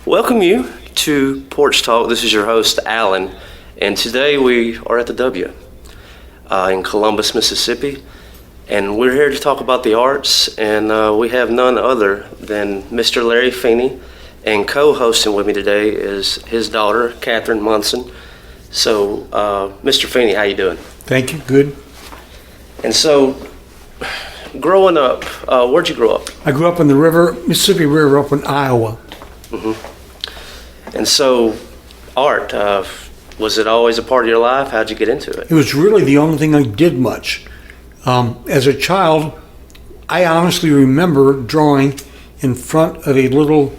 welcome you to Porch Talk. This is your host, Alan, and today we are at the W in Columbus, Mississippi, and we're here to talk about the arts, and we have none other than Mr. Larry Feeney, and co-hosting with me today is his daughter, Katherine Munson. So, Mr. Feeney, how you doing? Thank you. Good. And so, growing up, where'd you grow up? I grew up in the Mississippi River up in Iowa. Mm-hmm. And so, art, was it always a part of your life? How'd you get into it? It was really the only thing I did much. As a child, I honestly remember drawing in front of a little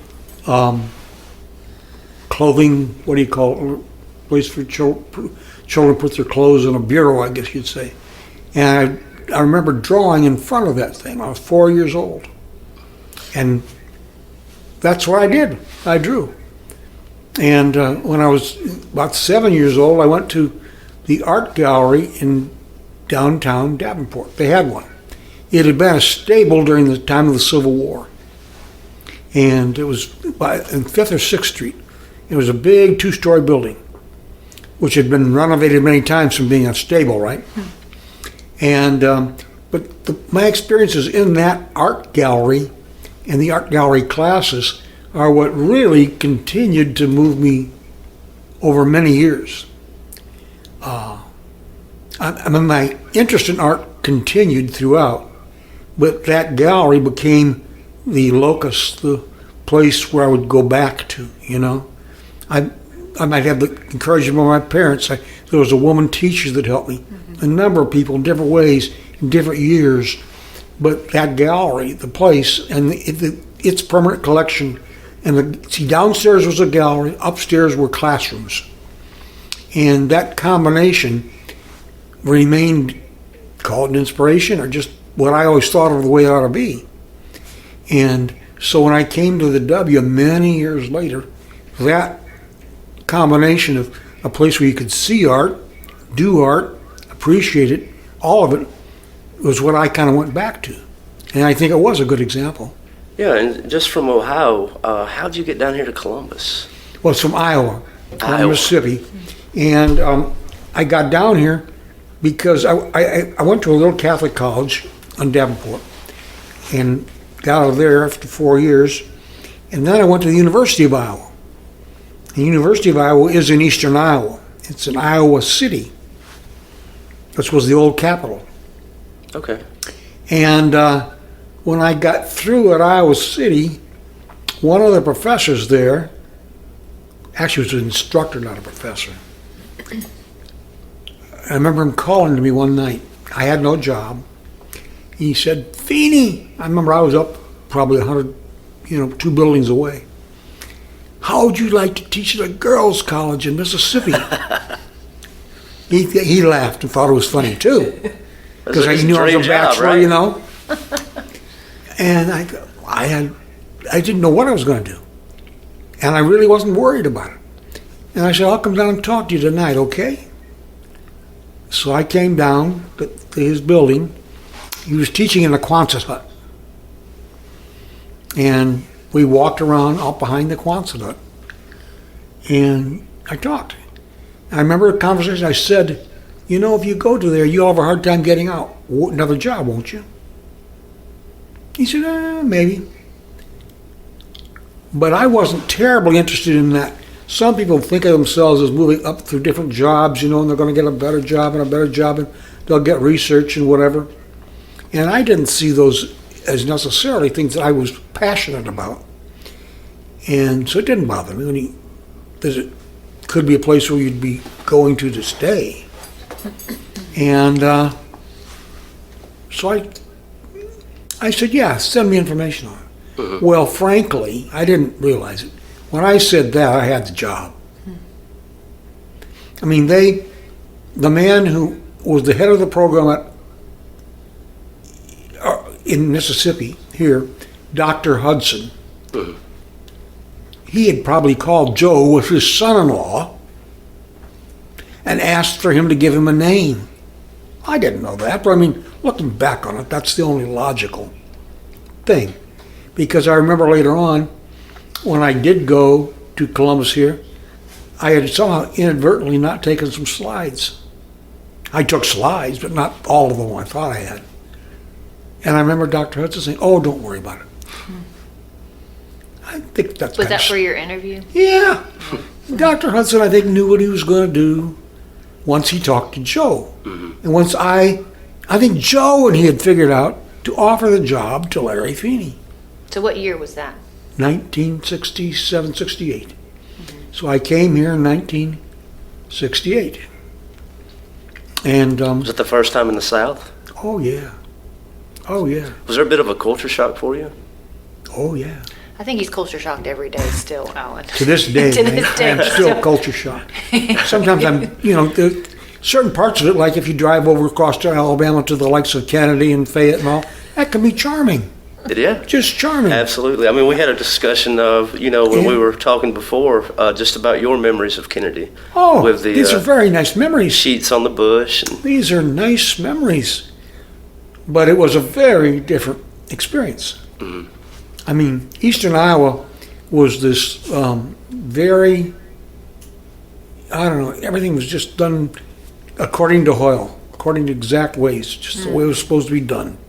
clothing, what do you call it, place for children put their clothes in, a bureau, I guess you'd say. And I remember drawing in front of that thing. I was 4 years old. And that's what I did. I drew. And when I was about 7 years old, I went to the art gallery in downtown Davenport. They had one. It had been a stable during the time of the Civil War. And it was in 5th or 6th Street. It was a big two-story building, which had been renovated many times from being a stable, right? And but my experiences in that art gallery and the art gallery classes are what really continued to move me over many years. My interest in art continued throughout, but that gallery became the locus, the place where I would go back to, you know. I might have the encouragement of my parents. There was a woman teacher that helped me. A number of people in different ways, in different years. But that gallery, the place, and its permanent collection, and downstairs was a gallery, upstairs were classrooms. And that combination remained, called an inspiration, or just what I always thought of the way it ought to be. And so when I came to the W many years later, that combination of a place where you could see art, do art, appreciate it, all of it, was what I kind of went back to. And I think it was a good example. Yeah, and just from Ohio, how'd you get down here to Columbus? Well, it's from Iowa, Mississippi. And I got down here because I went to a little Catholic college on Davenport and got out of there after 4 years. And then I went to the University of Iowa. The University of Iowa is in eastern Iowa. It's in Iowa City. This was the old capital. Okay. And when I got through at Iowa City, one of the professors there, actually was an instructor, not a professor. I remember him calling to me one night. I had no job. He said, "Feeney," I remember I was up probably 100, 2 buildings away. "How would you like to teach at a girls' college in Mississippi?" He laughed and thought it was funny too, because he knew I was a bachelor, right? You know. And I didn't know what I was going to do, and I really wasn't worried about it. And I said, "I'll come down and talk to you tonight, okay?" So I came down to his building. He was teaching in a Quonset hut, and we walked around out behind the Quonset hut, and I talked. I remember a conversation. I said, "If you go to there, you'll have a hard time getting out. Another job, won't you?" He said, "Maybe." But I wasn't terribly interested in that. Some people think of themselves as moving up through different jobs, and they're going to get a better job and a better job, and they'll get research and whatever. And I didn't see those as necessarily things that I was passionate about. And so it didn't bother me. It could be a place where you'd be going to stay. And so I said, "Yeah, send me information on it." Mm-hmm. Well, frankly, I didn't realize it. When I said that, I had the job. I mean, the man who was the head of the program in Mississippi here, Dr. Hudson, he had probably called Joe with his son-in-law and asked for him to give him a name. I didn't know that, but I mean, looking back on it, that's the only logical thing. Because I remember later on, when I did go to Columbus here, I had somehow inadvertently not taken some slides. I took slides, but not all of them I thought I had. And I remember Dr. Hudson saying, "Oh, don't worry about it." I think that's Was that for your interview? Yeah. Dr. Hudson, I think, knew what he was going to do once he talked to Joe. And once I think Joe and he had figured out to offer the job to Larry Feeney. So what year was that? 1967, 68. So I came here in 1968. And, Was it the first time in the South? oh yeah. Oh yeah. Was there a bit of a culture shock for you? Oh yeah. I think he's culture shocked every day still, Alan. To this day, To man, this day, I'm still culture shocked. Sometimes there's certain parts of it, like if you drive over across to Alabama to the likes of Kennedy and Fayette and all, that can be charming. Yeah. Just charming. Absolutely. I mean, we had a discussion of, when we were talking before, just about your memories of Kennedy. Oh, with the, these are very nice memories. sheets on the bush. And These are nice memories. But it was a very different experience. I mean, Eastern Iowa was this very, I don't know, everything was just done according to Hoyle, according to exact ways, just the way it was supposed to be done.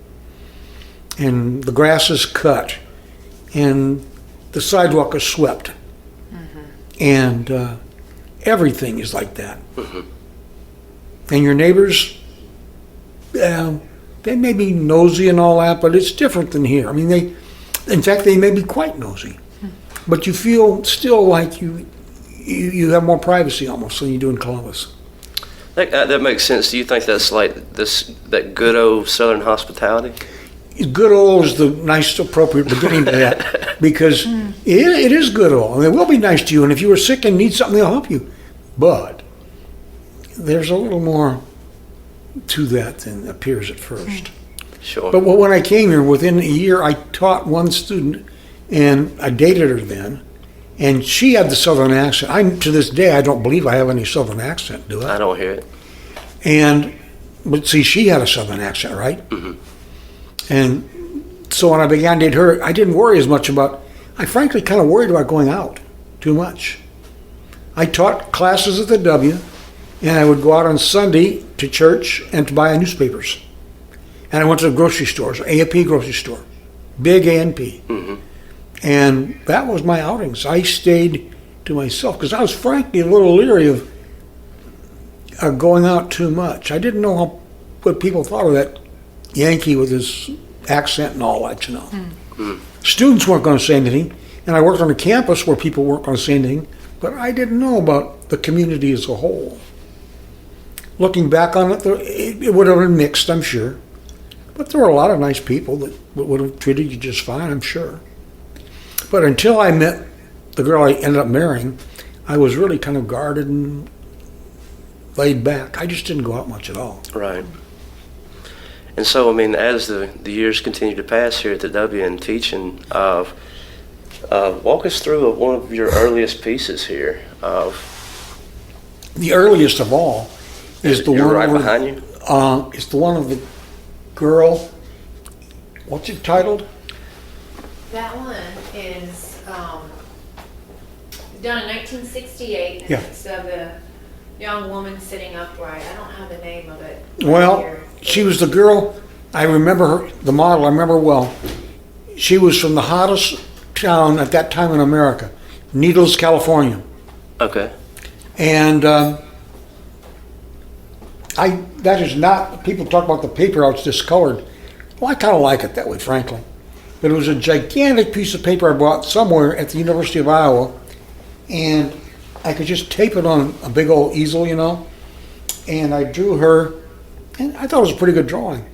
And the grass is cut, and the sidewalk is swept. And everything is like that. And your neighbors, they may be nosy and all that, but it's different than here. I mean, in fact, they may be quite nosy. But you feel still like you have more privacy almost than you do in Columbus. that makes sense. Do you think that's like that good old Southern hospitality? Good old is the nice, appropriate beginning to that, because it is good old. And they will be nice to you, and if you were sick and need something, they'll help you. But there's a little more to that than appears at first. Sure. But when I came here, within a year, I taught one student, and I dated her then, and she had the Southern accent. To this day, I don't believe I have any Southern accent, do I? I don't hear it. But see, she had a Southern accent, right? And so when I began to date her, I didn't worry as much I frankly kind of worried about going out too much. I taught classes at the W, and I would go out on Sunday to church and to buy newspapers. And I went to the grocery stores, A&P grocery store, big A&P. And that was my outings. I stayed to myself because I was frankly a little leery of going out too much. I didn't know what people thought of that Yankee with his accent and all that, Students weren't going to say anything, and I worked on a campus where people weren't going to say anything, but I didn't know about the community as a whole. Looking back on it, it would have been mixed, I'm sure. But there were a lot of nice people that would have treated you just fine, I'm sure. But until I met the girl I ended up marrying, I was really kind of guarded and laid back. I just didn't go out much at all. Right. And so, I mean, as the years continue to pass here at the W and teaching, walk us through one of your earliest pieces here. The earliest of all is the You're one right where- behind you? It's the one of the girl. What's it titled? That one is done in 1968, and Yeah. it's of a young woman sitting upright. I don't have the name of it. Well, here. she was the girl. I remember her, the model. I remember well. She was from the hottest town at that time in America, Needles, California. Okay. And that is not, people talk about the paper, how it's discolored. Well, I kind of like it that way, frankly. But it was a gigantic piece of paper I bought somewhere at the University of Iowa, and I could just tape it on a big old easel, and I drew her, and I thought it was a pretty good drawing.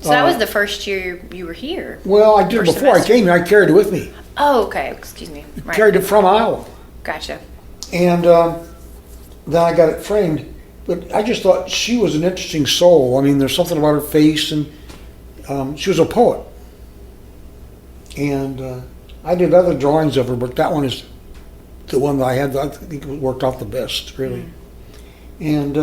So that was the first year you were here. Well, I did it First before I semester. came here. I carried it with me. Oh, okay. Excuse me. Right. Carried it from Iowa. Gotcha. And then I got it framed. But I just thought she was an interesting soul. I mean, there's something about her face, and she was a poet. And I did other drawings of her, but that one is the one that I had. I think it worked out the best, really. And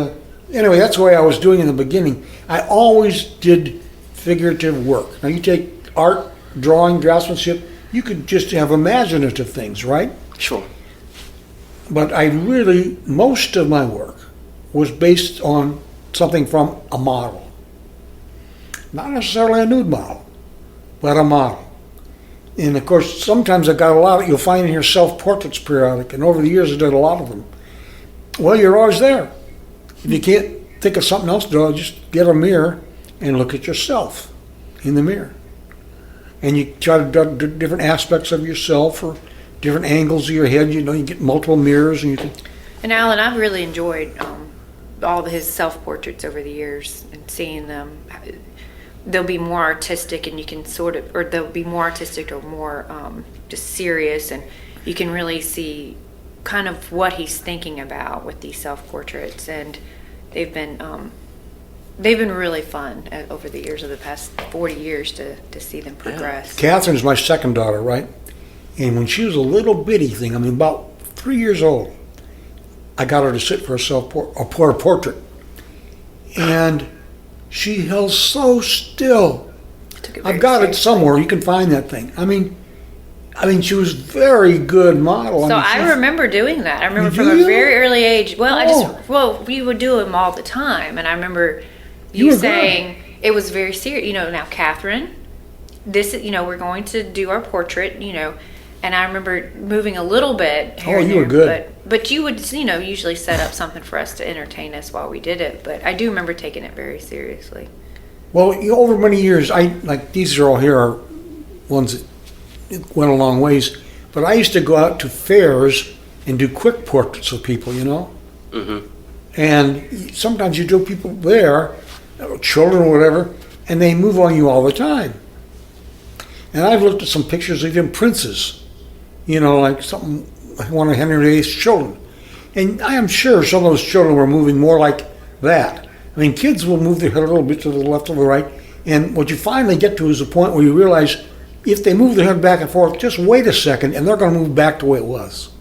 anyway, that's the way I was doing in the beginning. I always did figurative work. Now, you take art, drawing, draftsmanship, you could just have imaginative things, right? Sure. But most of my work was based on something from a model. Not necessarily a nude model, but a model. And of course, sometimes I got you'll find in here self-portraits periodic, and over the years I did a lot of them. Well, you're always there. If you can't think of something else to draw, just get a mirror and look at yourself in the mirror. And you try to draw different aspects of yourself or different angles of your head. You get multiple mirrors and you can... And Alan, I've really enjoyed all of his self-portraits over the years and seeing them. They'll be more artistic and you can or they'll be more artistic or more just serious, and you can really see kind of what he's thinking about with these self-portraits, and they've been really fun over the years of the past 40 years to see them progress. Catherine's my second daughter, right? And when she was a little bitty thing, about 3 years old, I got her to sit for a portrait. And she held so still. I've got it somewhere. You can find that thing. I mean, she was very good model. So I remember doing that. I remember from a very early age. Well, we would do them all the time. And I remember you saying it was very serious. Now, Catherine, this is, we're going to do our portrait, and I remember moving a little bit here and you there, were good. But you would, usually set up something for us to entertain us while we did it. But I do remember taking it very seriously. Well, over many years, these are all here are ones that went a long ways. But I used to go out to fairs and do quick portraits of people, Mm-hmm. And sometimes you do people there, children or whatever, and they move on you all the time. And I've looked at some pictures of even princes, like one of Henry VIII's children. And I am sure some of those children were moving more like that. Kids will move their head a little bit to the left or the right. And what you finally get to is a point where you realize if they move their head back and forth, just wait a second and they're going to move back to the way it was.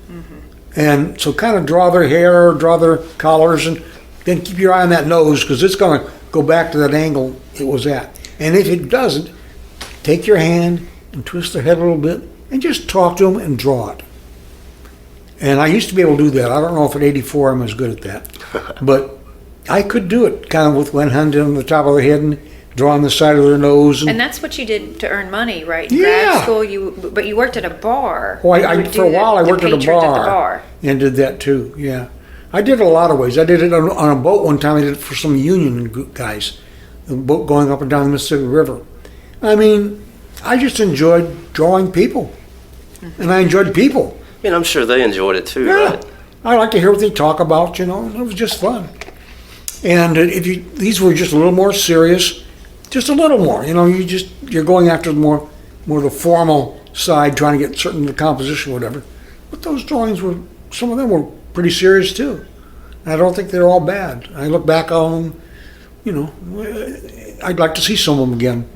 Mm-hmm. And so kind of draw their hair, draw their collars, and then keep your eye on that nose because it's going to go back to that angle it was at. And if it doesn't, take your hand and twist their head a little bit and just talk to them and draw it. And I used to be able to do that. I don't know if at 84 I'm as good at that. But I could do it kind of with one hand on the top of their head and draw on the side of their nose. And that's what you did to earn money, right? In Yeah. grad school, but you worked at a bar. Well, You would for a do while I the worked at a patrons bar and did that too, yeah. I did it a lot of ways. I did it on a boat one time. I did it for some union guys, the boat going up and down the Mississippi River. I just enjoyed drawing people. And I enjoyed people. I'm sure they enjoyed it too, Yeah. right? I like to hear what they talk about, and it was just fun. And these were just a little more serious, just a little more, you're going after more the formal side, trying to get certain of the composition, whatever. But those drawings some of them were pretty serious too. And I don't think they're all bad. I look back on them, I'd like to see some of them again.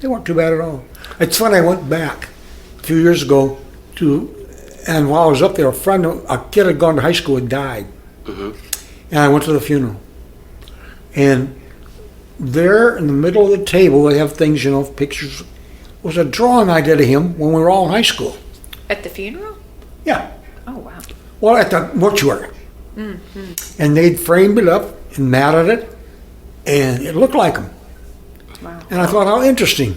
They weren't too bad at all. It's funny, I went back a few years ago and while I was up there, a kid had gone to high school and died. Mm-hmm. And I went to the funeral. And there in the middle of the table, they have things, pictures, was a drawing I did of him when we were all in high school. At the funeral? Yeah. Oh, wow. Well, at the mortuary. Mm-hmm. And they'd framed it up and matted it, and it looked like him. Wow. And I thought, how interesting.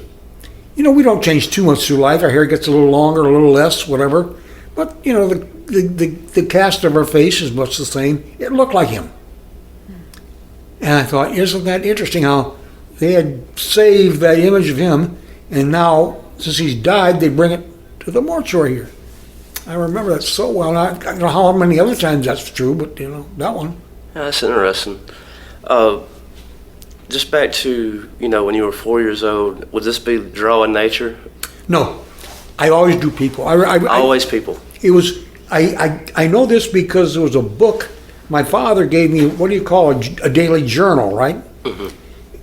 We don't change too much through life. Our hair gets a little longer, a little less, whatever. But, the cast of our face is much the same. It looked like him. And I thought, isn't that interesting how they had saved that image of him, and now, since he's died, they bring it to the mortuary here. I remember that so well. I don't know how many other times that's true, but, that one. Yeah, that's interesting. Just back to, when you were 4 years old, would this be drawing nature? No. I always do people. Always people. It was, I know this because there was a book my father gave me, what do you call a daily journal, right? Mm-hmm.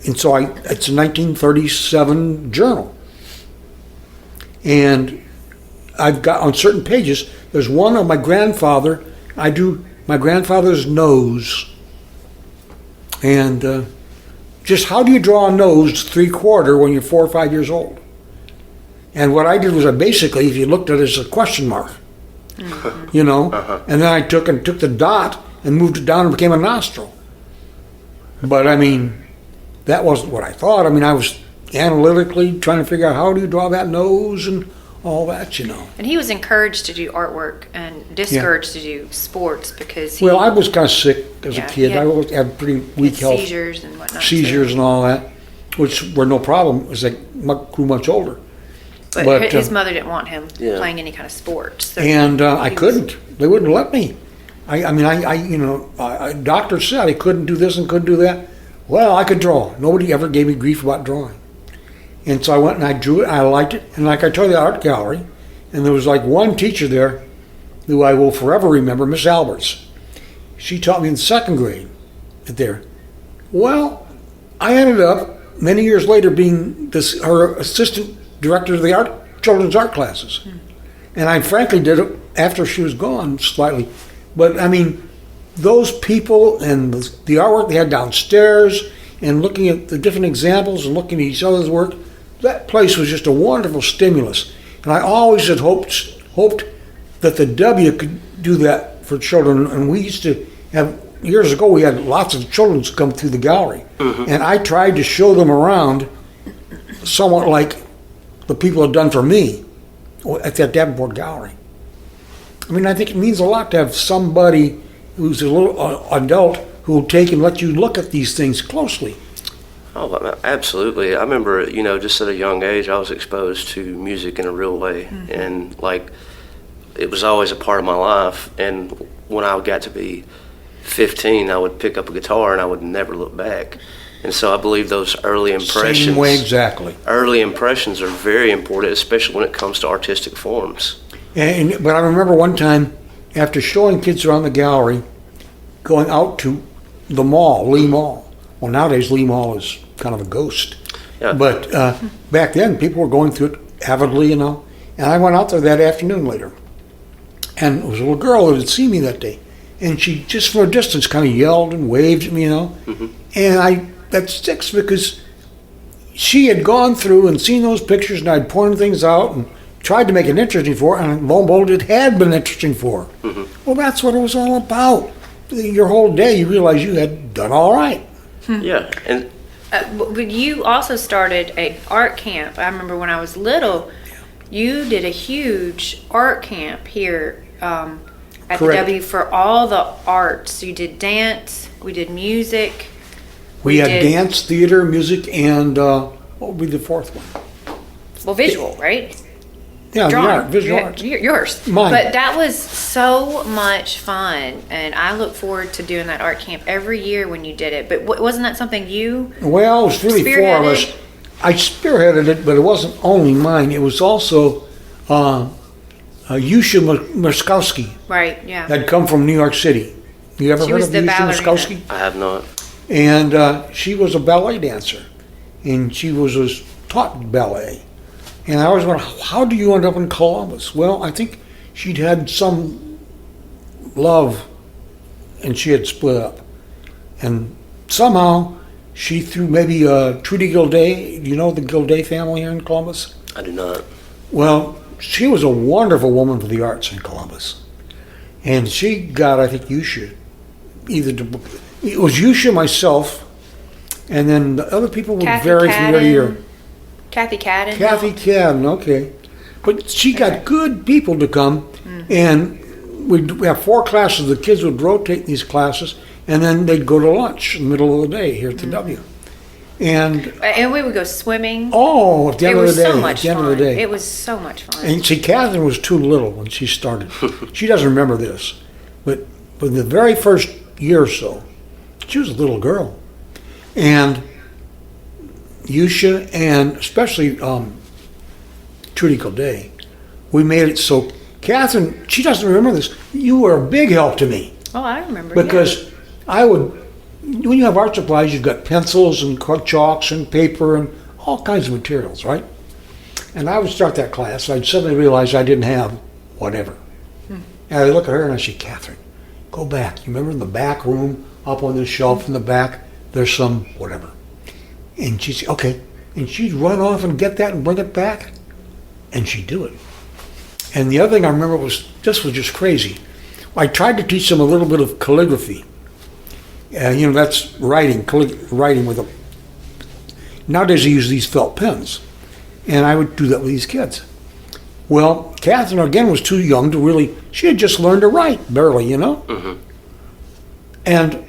And so it's a 1937 journal. And I've got on certain pages, there's one of my grandfather, I do my grandfather's nose. And just how do you draw a nose 3/4 when you're 4 or 5 years old? And what I did was basically, if you looked at it as a question mark, you know. And then I took the dot and moved it down and became a nostril. But I mean, that wasn't what I thought. I mean, I was analytically trying to figure out how do you draw that nose and all that, you know. And he was encouraged to do artwork and discouraged to do sports because he Well, I was kind of sick as a Yeah, kid. he had- I always had pretty had weak health. seizures and whatnot. Seizures and all that, which were no problem as I grew much older. But, but, his uh, mother didn't want him Yeah. playing any kind of sports. So And I he was- couldn't. They wouldn't let me. Doctor said I couldn't do this and couldn't do that. Well, I could draw. Nobody ever gave me grief about drawing. And so I went and I drew it. I liked it. And like I told you, the art gallery. And there was like one teacher there who I will forever remember, Miss Alberts. She taught me in second grade there. Well, I ended up many years later being her assistant director of the children's art classes. And I frankly did it after she was gone slightly. But I mean, those people and the artwork they had downstairs and looking at the different examples and looking at each other's work, that place was just a wonderful stimulus. And I always had hoped that the W could do that for children. And we used to have, years ago, we had lots of children come through the gallery. And I tried to show them around somewhat like the people had done for me at that Davenport Gallery. I mean, I think it means a lot to have somebody who's a little adult who will take and let you look at these things closely. Oh, absolutely. I remember, just at a young age, I was exposed to music in a real way. And, it was always a part of my life. And when I got to be 15, I would pick up a guitar and I would never look back. And so I believe those early impressions. Same way, exactly. Early impressions are very important, especially when it comes to artistic forms. But I remember one time, after showing kids around the gallery, going out to the mall, Lee Mall. Well, nowadays Lee Mall is kind of a ghost. Yeah. But back then, people were going through it avidly, And I went out there that afternoon later. And it was a little girl that had seen me that day. And she, just from a distance, kind of yelled and waved at me, And that sticks because she had gone through and seen those pictures, and I'd pointed things out and tried to make it interesting for her, and lo and behold, it had been interesting for her. Well, that's what it was all about. Your whole day, you realize you had done all right. Yeah. And But you also started an art camp. I remember when I was little, you did a huge art camp here at Correct. the W for all the arts. You did dance, we did music. We had did- dance, theater, music, and what would be the fourth one? Well, visual, right? Yeah, the Drawing. art, visual arts. Yours. Mine. But that was so much fun, and I look forward to doing that art camp every year when you did it. But wasn't that something you? Well, it was really four of us. Spearheaded? I spearheaded it, but it wasn't only mine. It was also Yusha Muskowski Right. Yeah. had come from New York City. You ever She heard was of the Yusha ballerina. Muskowski? I have not. And she was a ballet dancer, and she was taught ballet. And I always wondered, how do you end up in Columbus? Well, I think she'd had some love, and she had split up. And somehow, she threw maybe Trudy Gilday. Do you know the Gilday family here in Columbus? I do not. Well, she was a wonderful woman for the arts in Columbus. And she got, I think, Yusha. It was Yusha, myself, and then the other people were Kathy very familiar. Kathy Cadden. Kathy Cadden, okay. But she got good people to come, and we'd have 4 classes. The kids would rotate these classes, and then they'd go to lunch in the middle of the day here at the W. And, And we would go swimming. at the It end of the was day, so at much the end fun. of the day. It was so much fun. And see, Catherine was too little when she started. She doesn't remember this. But for the very first year or so, she was a little girl. And Yusha and especially Trudy Gilday, we made it so Catherine, she doesn't remember this. You were a big help to me Oh, I remember. because I would, when you have art supplies, you've got pencils and chalks and paper and all kinds of materials, right? And I would start that class, and I'd suddenly realize I didn't have whatever. And I'd look at her and I'd say, Catherine, go back. You remember in the back room, up on this shelf in the back, there's some whatever. And she'd say, okay. And she'd run off and get that and bring it back. And she'd do it. And the other thing I remember was, this was just crazy. I tried to teach them a little bit of calligraphy. That's writing with a... Nowadays they use these felt pens. And I would do that with these kids. Well, Katherine, again, was too young to really... She had just learned to write, barely, Mm-hmm. And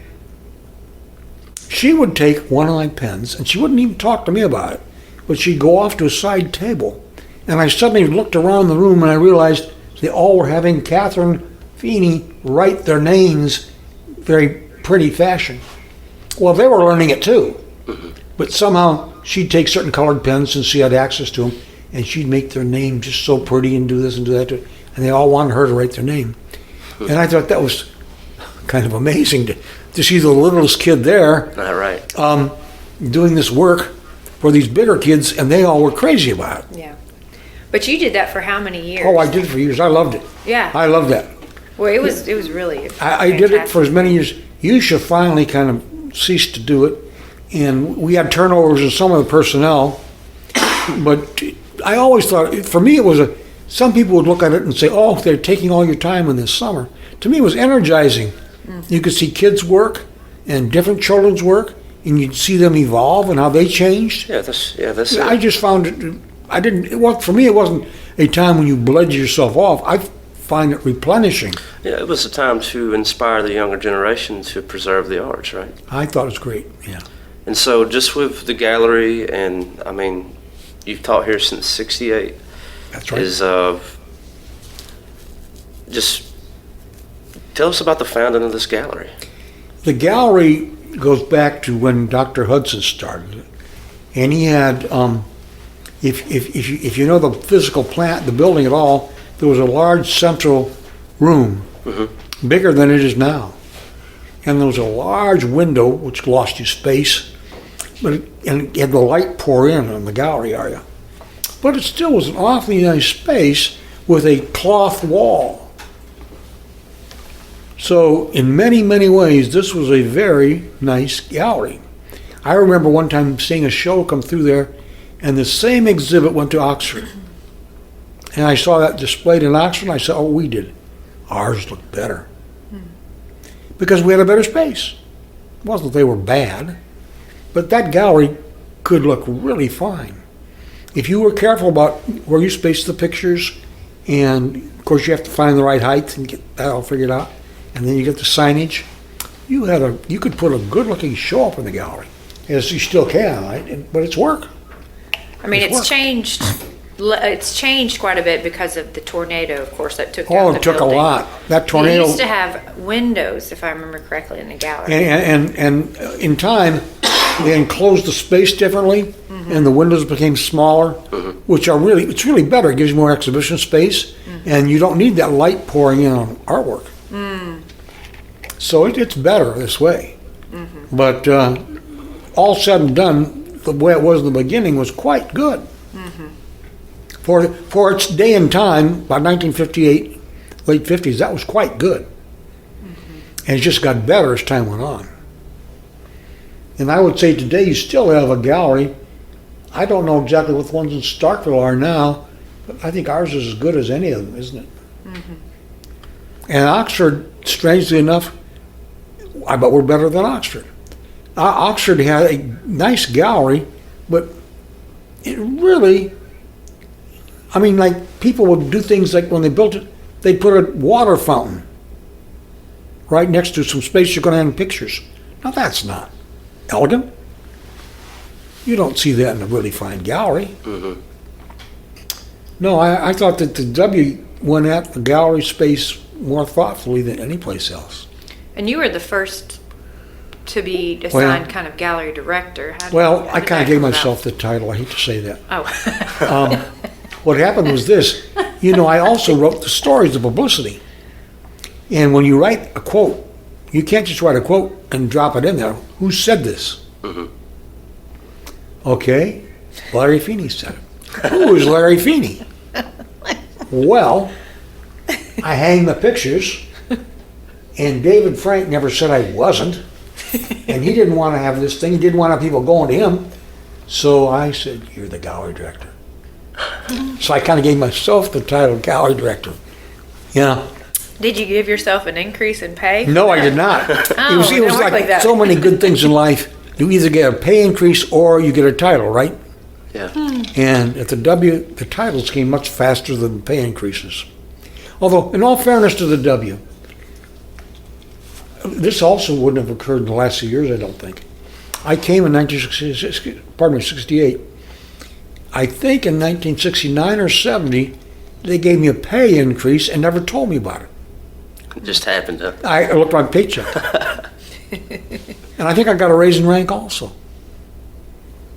she would take one of my pens, and she wouldn't even talk to me about it, but she'd go off to a side table. And I suddenly looked around the room, and I realized they all were having Katherine Feeney write their names very pretty fashion. Well, they were learning it too. Mm-hmm. But somehow she'd take certain colored pens since she had access to them, and she'd make their name just so pretty and do this and do that. And they all wanted her to write their name. And I thought that was kind of amazing to see the littlest kid there All right. doing this work for these bigger kids, and they all were crazy about it. Yeah. But you did that for how many years? Oh, I did it for years. I loved it. Yeah. I loved that. Well, it was really. I did it for as many years. Yusha finally kind of ceased to do it, and we had turnovers in some of the personnel. But I always thought, for me, it was some people would look at it and say, oh, they're taking all your time in this summer. To me, it was energizing. You could see kids work and different children's work, and you'd see them evolve and how they changed. That's I just found it. For me, it wasn't a time when you bled yourself off. I find it replenishing. Yeah, it was a time to inspire the younger generation to preserve the arts, right? I thought it was great. Yeah. And so, just with the gallery, and I mean, you've taught here since '68. That's right. Is just tell us about the founding of this gallery. The gallery goes back to when Dr. Hudson started it, and he had, if you know the physical plant, the building at all, there was a large central room, bigger than it is now, and there was a large window which lost you space, and it had the light pour in on the gallery area, but it still was an awfully nice space with a cloth wall. So in many, many ways, this was a very nice gallery. I remember one time seeing a show come through there, and the same exhibit went to Oxford. And I saw that displayed in Oxford, and I said, oh, we did. Ours looked better. Because we had a better space. It wasn't that they were bad, but that gallery could look really fine. If you were careful about where you spaced the pictures, and of course you have to find the right height and get that all figured out, and then you get the signage, you could put a good-looking show up in the gallery, as you still can, right? But it's work. I mean, It's it's work. changed. It's changed quite a bit because of the tornado, of course, that took Oh, out the it took building. a lot. That They tornado, used to have windows, if I remember correctly, in the gallery. and in time, they enclosed the space differently, and the windows became smaller, which it's really better. It gives you more exhibition space, and you don't need that light pouring in on artwork. So it's better this way. But all said and done, the way it was in the beginning was quite good. For its day and time, by 1958, late 50s, that was quite good. And it just got better as time went on. And I would say today you still have a gallery. I don't know exactly what the ones in Starkville are now, but I think ours is as good as any of them, isn't it? And Oxford, strangely enough, I bet we're better than Oxford. Oxford had a nice gallery, but it really, I mean, like people would do things like when they built it, they'd put a water fountain right next to some space you're going to hang pictures. Now that's not elegant. You don't see that in a really fine gallery. No, I thought that the W went at the gallery space more thoughtfully than any place else. And you were the first to be assigned kind of gallery director. How Well, I did kind that of gave come about? myself the title. I hate to say that. Oh. What happened was this. I also wrote the stories, the publicity. And when you write a quote, you can't just write a quote and drop it in there. Who said this? Okay, Larry Feeney said it. Who is Larry Feeney? Well, I hang the pictures, and David Frank never said I wasn't, and he didn't want to have this thing. He didn't want to have people going to him. So I said, you're the gallery director. So I kind of gave myself the title of gallery director. Yeah. Did you give yourself an increase in pay? No, I did not. Oh, it was don't work like that. so many good things in life. You either get a pay increase or you get a title, right? Yeah. And at the W, the titles came much faster than the pay increases. Although, in all fairness to the W, this also wouldn't have occurred in the last few years, I don't think. I came in 68. I think in 1969 or 70, they gave me a pay increase and never told me about it. It just happened, huh? I looked at my paycheck. And I think I got a raise in rank also.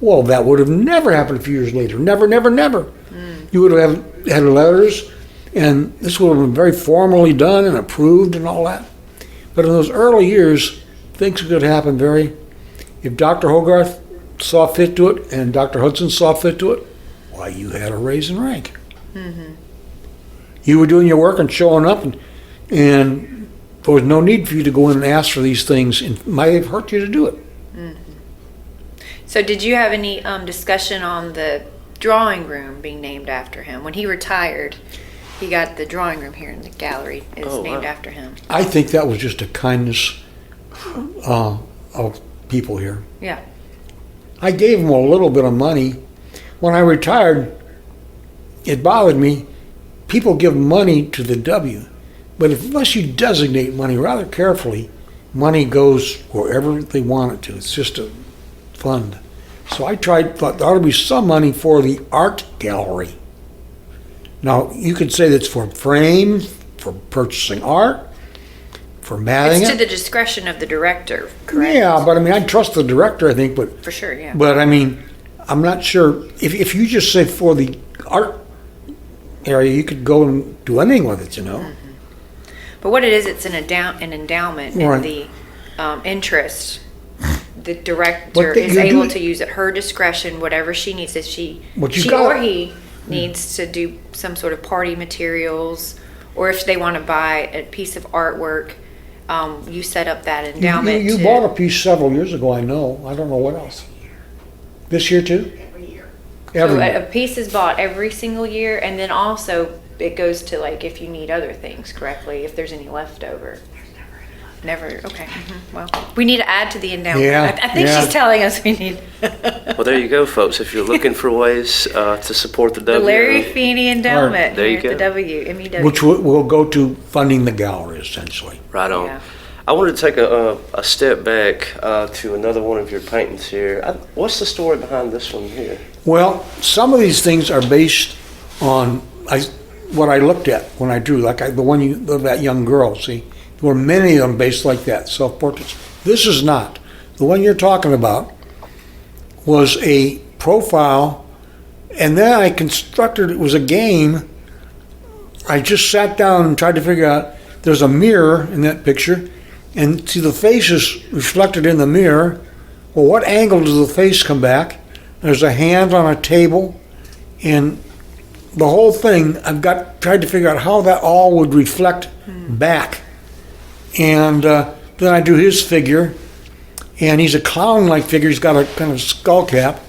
Well, that would have never happened a few years later. Never, never, never. You would have had letters, and this would have been very formally done and approved and all that. But in those early years, things could happen if Dr. Hogarth saw fit to it and Dr. Hudson saw fit to it, why, you had a raise in rank. Mm-hmm. You were doing your work and showing up, and there was no need for you to go in and ask for these things. It might have hurt you to do it. So did you have any discussion on the drawing room being named after him? When he retired, he got the drawing room here in the gallery is named after him. I think that was just a kindness of people here. Yeah. I gave him a little bit of money. When I retired, it bothered me. People give money to the W, but unless you designate money rather carefully, money goes wherever they want it to. It's just a fund. So I thought there ought to be some money for the art gallery. Now, you could say that's for frame, for purchasing art, for matting It's to it. the discretion of the director, correct? Yeah, but I mean, I trust the director, I think, but For sure, yeah. I mean, I'm not sure, if you just say for the art area, you could go and do anything with it, you know? But what it is, it's an endowment, Right. and the interest, the director But is you able do- to use at her discretion whatever she needs. If she But you or gotta- he needs to do some sort of party materials, or if they want to buy a piece of artwork, you set up that endowment. You to- bought a piece several years ago, I know. I don't know what else. This year too? So Every a year. piece is bought every single year, and then also it goes to like if you need other things correctly, if there's any leftover. Never. Okay. Well, we need to add to the endowment. Yeah, I think yeah. she's telling us we need Well, there you go, folks. If you're looking for ways to support the the W, Larry Feeney endowment There you here at the go. W, MEW. Which will go to funding the gallery, essentially. right on. Yeah. I wanted to take a step back to another one of your paintings here. What's the story behind this one here? Well, some of these things are based on what I looked at when I drew, like the one of that young girl, see? There were many of them based like that, self-portraits. This is not. The one you're talking about was a profile, and then I constructed, it was a game. I just sat down and tried to figure out, there's a mirror in that picture, and see the face is reflected in the mirror. Well, what angle does the face come back? There's a hand on a table, and the whole thing, tried to figure out how that all would reflect back. And then I drew his figure, and he's a clown-like figure. He's got a kind of skull cap,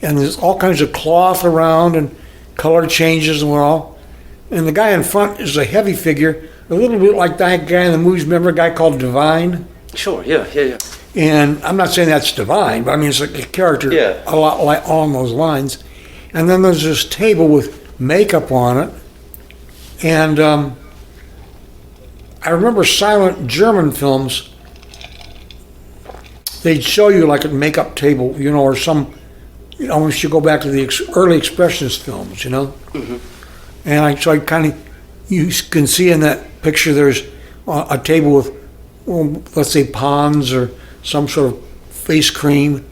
and there's all kinds of cloth around and color changes and all. And the guy in front is a heavy figure, a little bit like that guy in the movies. Remember a guy called Divine? Sure, yeah. And I'm not saying that's Divine, but I mean it's like a character Yeah. a lot like along those lines. And then there's this table with makeup on it, and I remember silent German films. They'd show you like a makeup table, you know, or some. Almost you go back to the early expressionist films, you know. Mm-hmm. And so I kind of, you can see in that picture there's a table with, well, let's say Pond's or some sort of face cream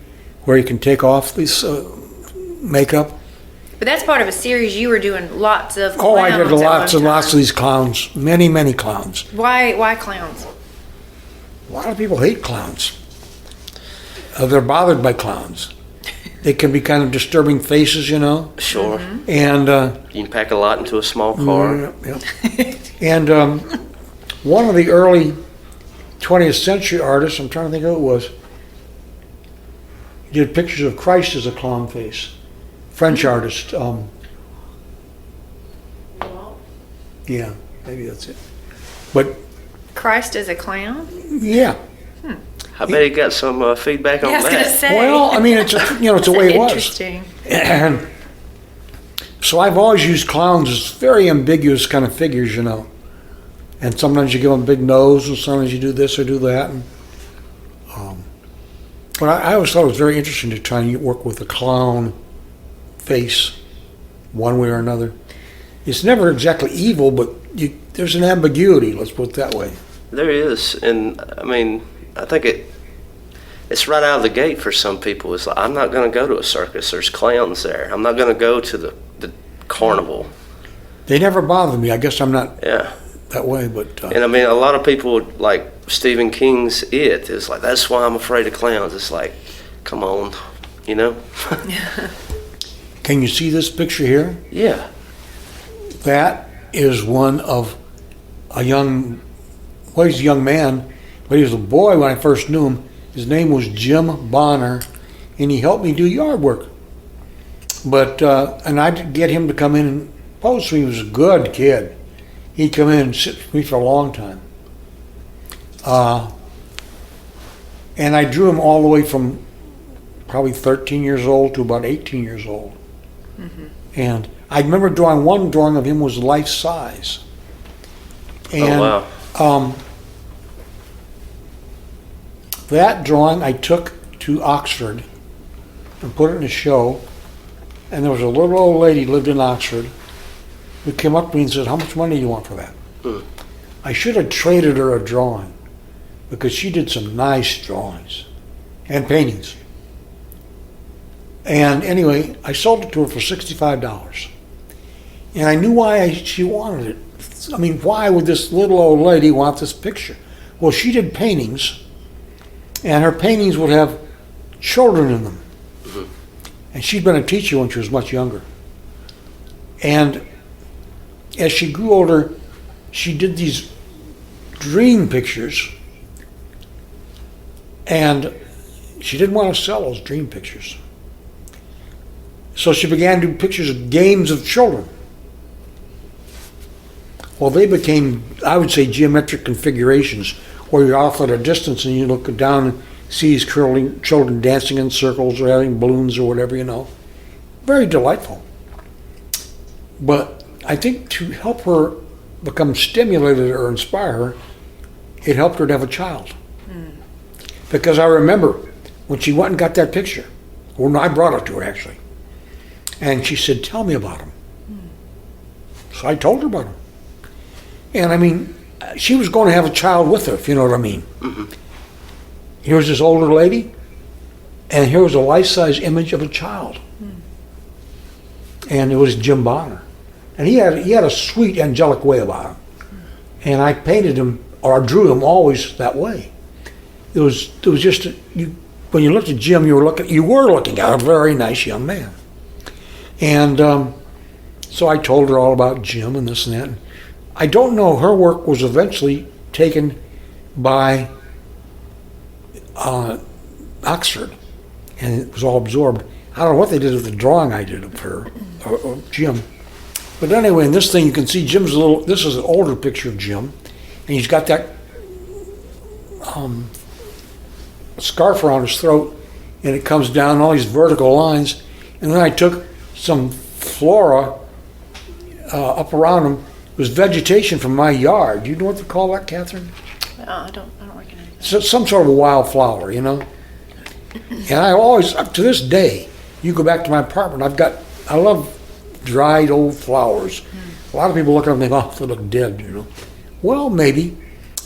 where you can take off this makeup. But that's part of a series you were doing lots of clowns. Oh, I did at lots one and lots of time. these clowns, many clowns. Why clowns? A lot of people hate clowns. They're bothered by clowns. They can be kind of disturbing faces, you know. Sure. And You can pack a lot into a small car. yeah. And one of the early 20th century artists, I'm trying to think who it was, he did pictures of Christ as a clown face. French artist. Yeah, maybe that's it. But Christ as a clown? yeah, I bet he got some feedback on Yeah, I was that. gonna say. well, I mean, it's the way it was. Interesting. And so I've always used clowns as very ambiguous kind of figures, And sometimes you give them a big nose, and sometimes you do this or do that. And, but I always thought it was very interesting to try and work with a clown face, one way or another. It's never exactly evil, but there's an ambiguity. Let's put it that way. There is, and I mean, I think it's right out of the gate for some people. It's like, I'm not going to go to a circus. There's clowns there. I'm not going to go to the carnival. They never bother me. I guess I'm not Yeah. that way, but And I mean, a lot of people, like Stephen King's It, is like, that's why I'm afraid of clowns. It's like, come on, can you see this picture here? Yeah. That is one of he's a young man, but he was a boy when I first knew him. His name was Jim Bonner, and he helped me do yard work. But, and I'd get him to come in and pose for me. He was a good kid. He'd come in and sit with me for a long time. And I drew him all the way from probably 13 years old to about 18 years old. And I remember one drawing of him was life size. And, Oh, wow. That drawing I took to Oxford and put it in a show. And there was a little old lady who lived in Oxford who came up to me and said, "How much money do you want for that?" I should have traded her a drawing because she did some nice drawings and paintings. And anyway, I sold it to her for $65. And I knew why she wanted it. I mean, why would this little old lady want this picture? Well, she did paintings, and her paintings would have children in them. And she'd been a teacher when she was much younger. And as she grew older, she did these dream pictures, and she didn't want to sell those dream pictures. So she began to do pictures of games of children. Well, they became, I would say, geometric configurations where you're off at a distance and you look down and see these curling children dancing in circles or having balloons or whatever. Very delightful. But I think to help her become stimulated or inspire her, it helped her to have a child. Because I remember when she went and got that picture, well, no, I brought it to her actually, and she said, "Tell me about him." So I told her about him. And I mean, she was going to have a child with her, if you know what I mean. Here was this older lady, and here was a life-size image of a child. And it was Jim Bonner. And he had a sweet, angelic way about him. And I painted him, or drew him always that way. It was just, when you looked at Jim, you were looking at a very nice young man. And so I told her all about Jim and this and that. I don't know, her work was eventually taken by Oxford, and it was all absorbed. I don't know what they did with the drawing I did of her, or Jim. But anyway, in this thing you can see this is an older picture of Jim, and he's got that scarf around his throat, and it comes down all these vertical lines. And then I took some flora up around him. It was vegetation from my yard. Do you know what they call that, Catherine? I don't recognize it. So, some sort of a wildflower, And I always, up to this day, you go back to my apartment, I love dried old flowers. A lot of people look at them and think, "Oh, they look dead," Well, maybe,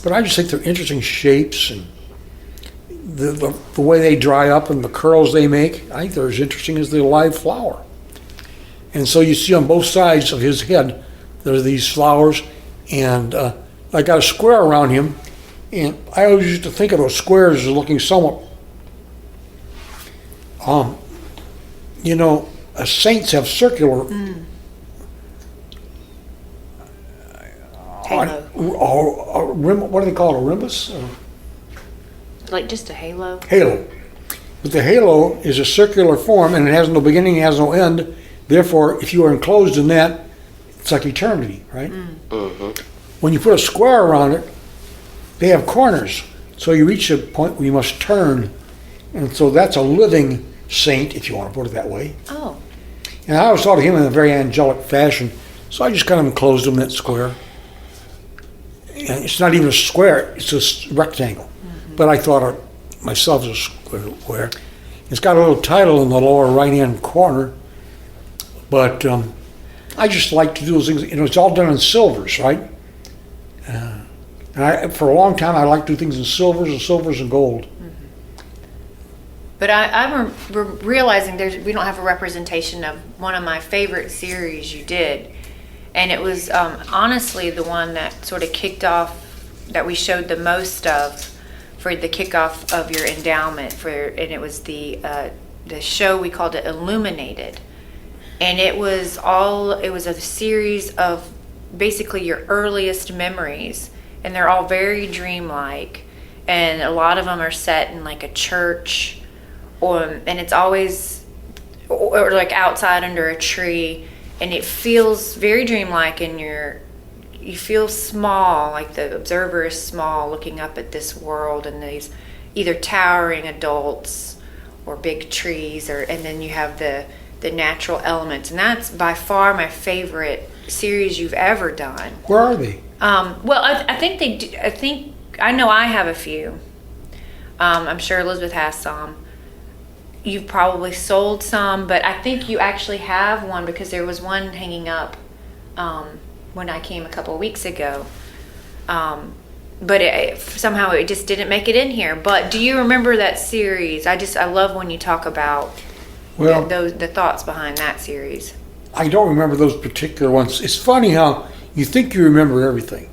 but I just think they're interesting shapes, and the way they dry up and the curls they make, I think they're as interesting as the live flower. And so you see on both sides of his head, there are these flowers, and I got a square around him, and I always used to think of those squares as looking somewhat, saints have circular Halo. what do they call it, a rhombus? Like just a halo? Halo. But the halo is a circular form, and it has no beginning, it has no end. Therefore, if you are enclosed in that, It's like eternity, right? Mm-hmm. When you put a square around it, they have corners. So you reach a point where you must turn. And so that's a living saint, if you want to put it that way. Oh, And I always thought of him in a very angelic fashion. So I just kind of enclosed him in that square. And it's not even a square, it's a rectangle. But I thought of myself as a square. It's got a little title in the lower right-hand corner. But I just like to do those things. It's all done in silvers, right? And for a long time, I liked to do things in silvers and gold. but I'm realizing we don't have a representation of one of my favorite series you did. And it was honestly the one that sort of kicked off, that we showed the most of for the kickoff of your endowment. And it was the show, we called it Illuminated. And it was a series of basically your earliest memories. And they're all very dreamlike. And a lot of them are set in like a church, and it's always or like outside under a tree. And it feels very dreamlike, and you feel small, like the observer is small looking up at this world and these either towering adults or big trees, and then you have the natural elements. And that's by far my favorite series you've ever done. Where are they? Well, I think they do, I know I have a few. I'm sure Elizabeth has some. You've probably sold some, but I think you actually have one, because there was one hanging up when I came a couple of weeks ago. But somehow it just didn't make it in here. But do you remember that series? I love when you talk about the thoughts behind that series. I don't remember those particular ones. It's funny how you think you remember everything,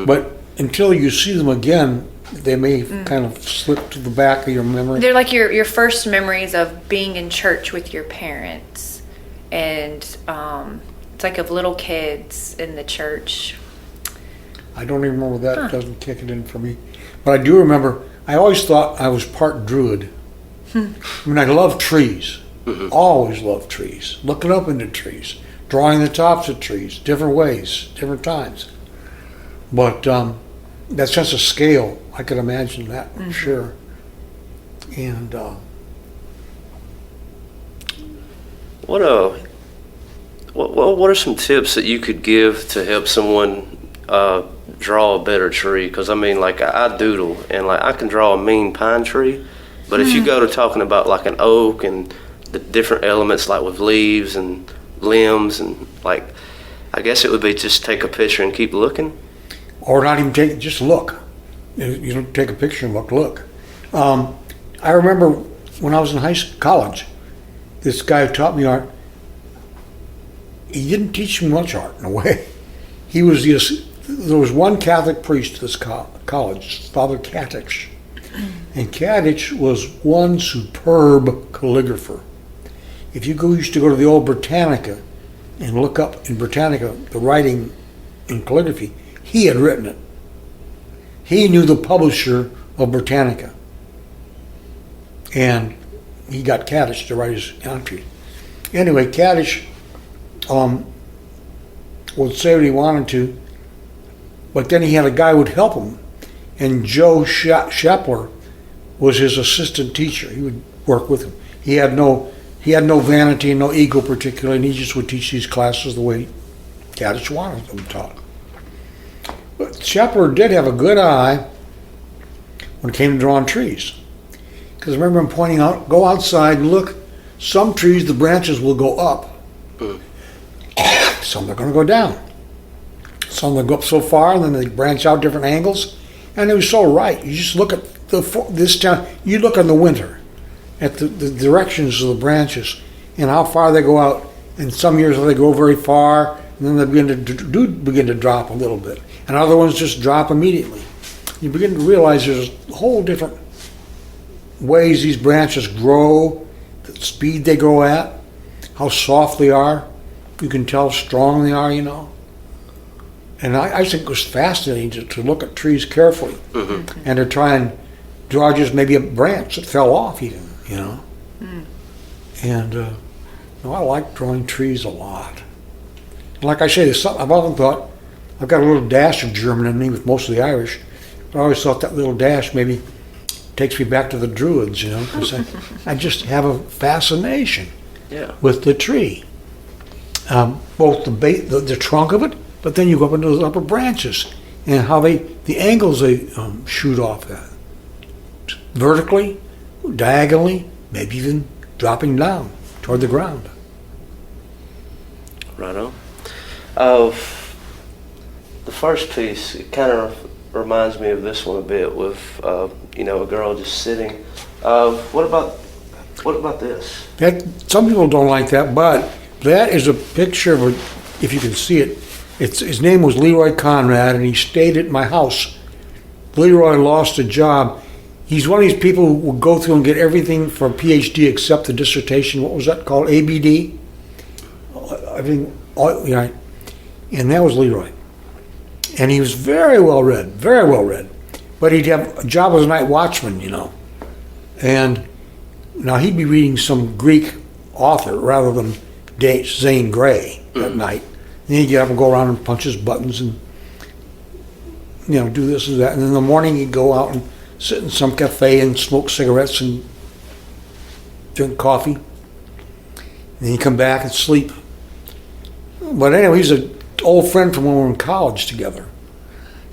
but until you see them again, they may kind of slip to the back of your memory. They're like your first memories of being in church with your parents. And it's like of little kids in the church. I don't even remember that. It doesn't kick it in for me. But I do remember, I always thought I was part druid. I mean, I love trees. Always loved trees. Looking up into trees. Drawing the tops of trees. Different ways. Different times. But that sense of scale, I could imagine that for sure. And What are some tips that you could give to help someone draw a better tree? Because I mean, like I doodle, and like I can draw a mean pine tree, but if you go to talking about like an oak and the different elements, like with leaves and limbs, and like, I guess it would be just take a picture and keep looking. or not even take, just look. You don't take a picture and look. I remember when I was in college, this guy who taught me art, he didn't teach me much art in a way. He was there was one Catholic priest at this college, Father Katich. And Katich was one superb calligrapher. If you used to go to the old Britannica and look up in Britannica the writing in calligraphy, he had written it. He knew the publisher of Britannica. And he got Katich to write his entry. Anyway, Katich would say what he wanted to, but then he had a guy who would help him. And Joe Shepler was his assistant teacher. He would work with him. He had no vanity and no ego particularly, and he just would teach these classes the way Katich wanted them taught. But Shepler did have a good eye when it came to drawing trees. Because I remember him pointing out, go outside and look. Some trees, the branches will go up. Some are going to go down. Some will go up so far, and then they branch out different angles. And it was so right. You just look at this town. You look in the winter at the directions of the branches and how far they go out. And some years they go very far, and then they begin to drop a little bit. And other ones just drop immediately. You begin to realize there's a whole different ways these branches grow, the speed they grow at, how soft they are. You can tell how strong they are, you know. And I think it was fascinating to look at trees carefully and to try and draw just maybe a branch that fell off even, you know. And I like drawing trees a lot. Like I say, I've often thought I've got a little dash of German in me with most of the Irish, but I always thought that little dash maybe takes me back to the Druids, you know, because I just have a fascination with the tree. Both the trunk of it, but then you go up into those upper branches and how the angles they shoot off at. Vertically, diagonally, maybe even dropping down toward the ground. Right on. The first piece, it kind of reminds me of this one a bit with, a girl just sitting. What about this? Some people don't like that, but that is a picture of if you can see it. His name was Leroy Conrad, and he stayed at my house. Leroy lost a job. He's one of these people who would go through and get everything for a PhD except the dissertation. What was that called? ABD? Everything, yeah. And that was Leroy. And he was very well read. But he'd have a job as a night watchman, you know. And now he'd be reading some Greek author rather than Zane Grey at night. And he'd get up and go around and punch his buttons and, do this and that. And in the morning he'd go out and sit in some cafe and smoke cigarettes and drink coffee. And then he'd come back and sleep. But anyway, he's an old friend from when we were in college together.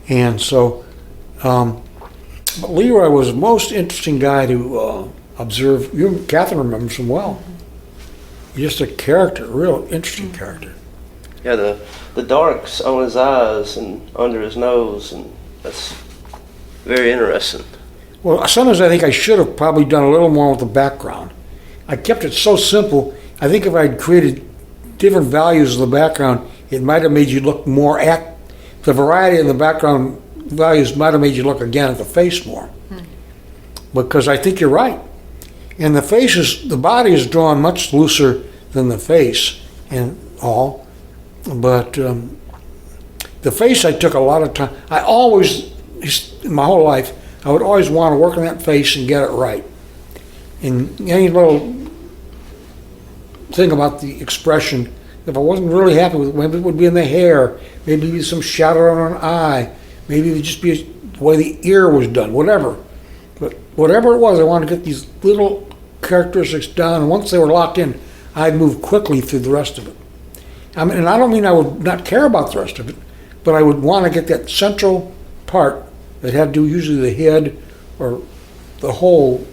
And so, but Leroy was the most interesting guy to observe. Katherine remembers him well. Just a character, a real interesting character. Yeah, the darks on his eyes and under his nose, and that's very interesting. Well, sometimes I think I should have probably done a little more with the background. I kept it so simple. I think if I'd created different values of the background, it might have made you look more at the variety of the background values might have made you look again at the face more. Because I think you're right. And the body is drawn much looser than the face and all. But the face, I took a lot of time. I always, my whole life, I would always want to work on that face and get it right. And any little thing about the expression, if I wasn't really happy with it, maybe it would be in the hair, maybe it'd be some shadow on an eye, maybe it would just be the way the ear was done, whatever. But whatever it was, I wanted to get these little characteristics done, and once they were locked in, I'd move quickly through the rest of it. I mean, and I don't mean I would not care about the rest of it, but I would want to get that central part that had to do usually the head or the whole,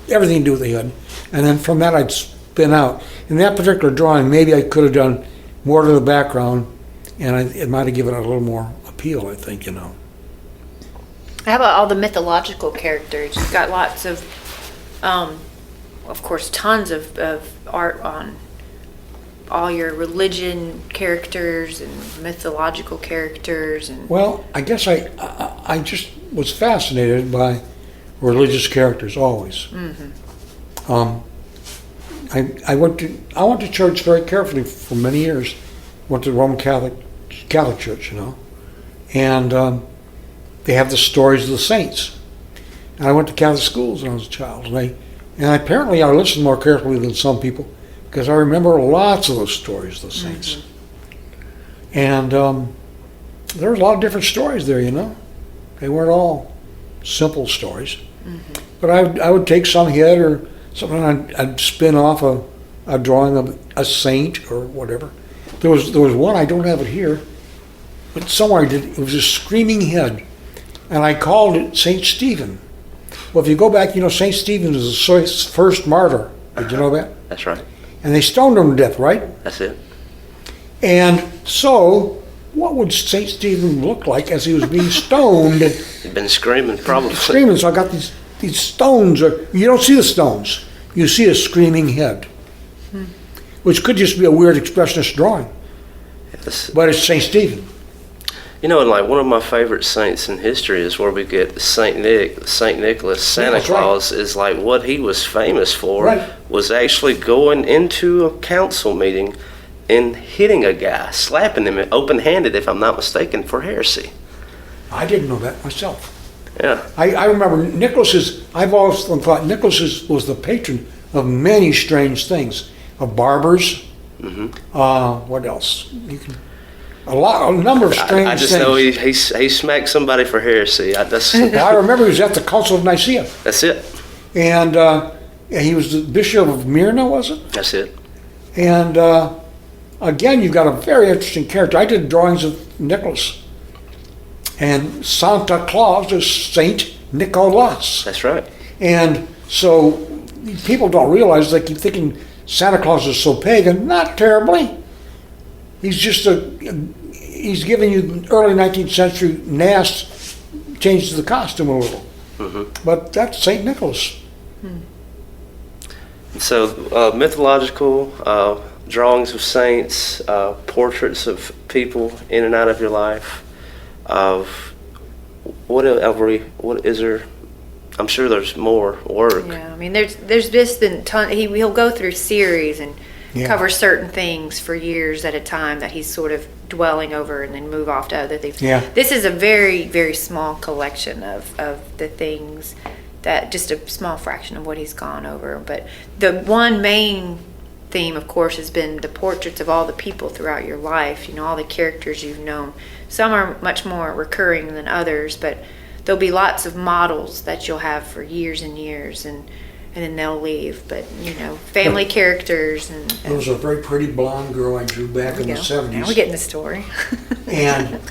everything to do with the head, and then from that I'd spin out. In that particular drawing, maybe I could have done more to the background, and it might have given it a little more appeal, I think, How about all the mythological characters? You've got lots of course, tons of art on all your religion characters and mythological characters. And well, I guess I just was fascinated by religious characters always. Mm-hmm. I went to church very carefully for many years. Went to the Roman Catholic Church, and they have the stories of the saints. And I went to Catholic schools when I was a child, and apparently I listened more carefully than some people because I remember lots of those stories of the saints. Mm-hmm. And there were a lot of different stories there, They weren't all simple stories. Mm-hmm. But I would take some head or something, I'd spin off a drawing of a saint or whatever. There was one, I don't have it here, but somewhere I did. It was a screaming head, and I called it Saint Stephen. Well, if you go back, Saint Stephen was the first martyr. Did you know that? That's right. And they stoned him to death, right? That's it. And so, what would Saint Stephen look like as he was being stoned? He'd been screaming, probably. Screaming. So I got these stones. You don't see the stones. You see a screaming head, which could just be a weird expressionist drawing. Yes. But it's Saint Stephen. And one of my favorite saints in history is where we get Saint Nicholas. Santa Claus is what he was famous for, was actually going into a council meeting and hitting a guy, slapping him open-handed, if I'm not mistaken, for heresy. I didn't know that myself. Yeah. I remember I've always thought Nicholas was the patron of many strange things, of barbers, What else? A number of strange I just things. know he smacked somebody for heresy. I remember he was at the Council of Nicaea, That's it. and he was the Bishop of Myrna, was it? That's it. And again, you've got a very interesting character. I did drawings of Nicholas, and Santa Claus is Saint Nicholas. That's right. And so people don't realize, they keep thinking Santa Claus is so pagan. Not terribly. He's just he's giving you early 19th century NAS, changes the costume a little. But that's St. Nicholas. So mythological drawings of saints, portraits of people in and out of your life. What is there? I'm sure there's more work. Yeah, I mean, there's just been he'll go through series and cover certain things for years at a time that he's sort of dwelling over, and then move off to other things. Yeah. This is a very, very small collection of the things, that just a small fraction of what he's gone over. But the one main theme, of course, has been the portraits of all the people throughout your life, all the characters you've known. Some are much more recurring than others, but there'll be lots of models that you'll have for years and years, and then they'll leave. But, family characters. There was a very pretty blonde girl I drew back in the 70s. Now we're getting the story. And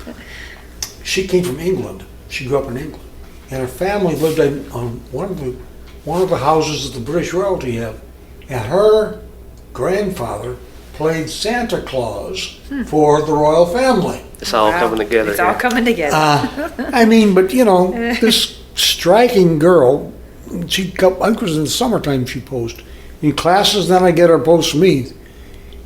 she came from England. She grew up in England. And her family lived on one of the houses that the British royalty have. And her grandfather played Santa Claus for the royal family. It's all coming together. It's all coming together. This striking girl, I think it was in the summertime she posed in classes, then I get her post to me.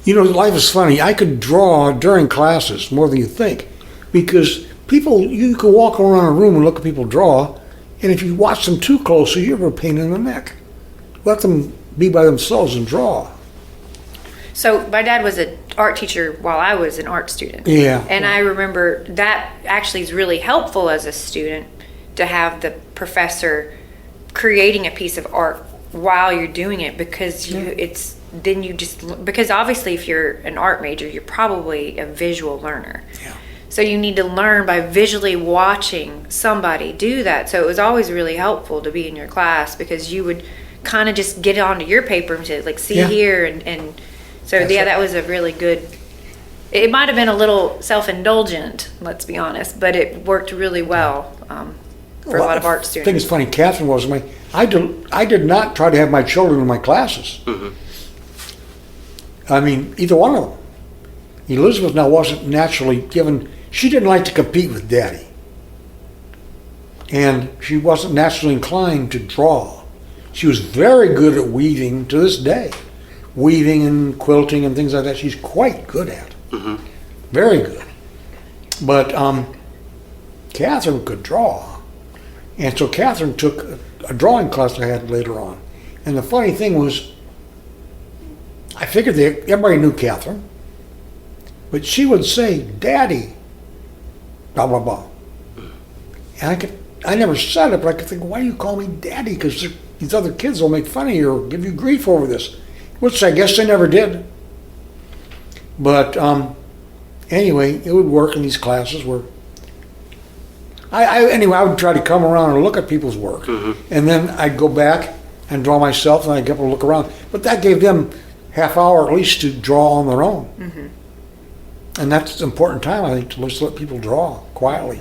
Life is funny. I could draw during classes more than you think, because you can walk around a room and look at people draw, and if you watch them too closely, you're a pain in the neck. Let them be by themselves and draw. So my dad was an art teacher while I was an art student. Yeah. And I remember that actually is really helpful as a student, to have the professor creating a piece of art while you're doing it, because because obviously if you're an art major, you're probably a visual learner. Yeah. So you need to learn by visually watching somebody do that. So it was always really helpful to be in your class, because you would kind of just get onto your paper and say, like, see here, and so That's right. that was a really good. It might have been a little self-indulgent, let's be honest, but it worked really well for a lot of art I students. think it's funny, Katherine was I did not try to have my children in my classes. I mean, either one of them. Elizabeth now wasn't naturally given, she didn't like to compete with Daddy. And she wasn't naturally inclined to draw. She was very good at weaving to this day. Weaving and quilting and things like that, she's quite good at. Very good. But Katherine could draw. And so Katherine took a drawing class I had later on. And the funny thing was, I figured everybody knew Katherine, but she would say, Daddy, blah, blah, blah. And I never said it, but I could think, why do you call me Daddy? Because these other kids will make fun of you or give you grief over this, which I guess they never did. But anyway, it would work in these classes where I would try to come around and look at people's work, and then I'd go back and draw myself, and I'd get to look around. But that gave them half hour at least to draw on their own. And that's an important time, I think, to just let people draw quietly.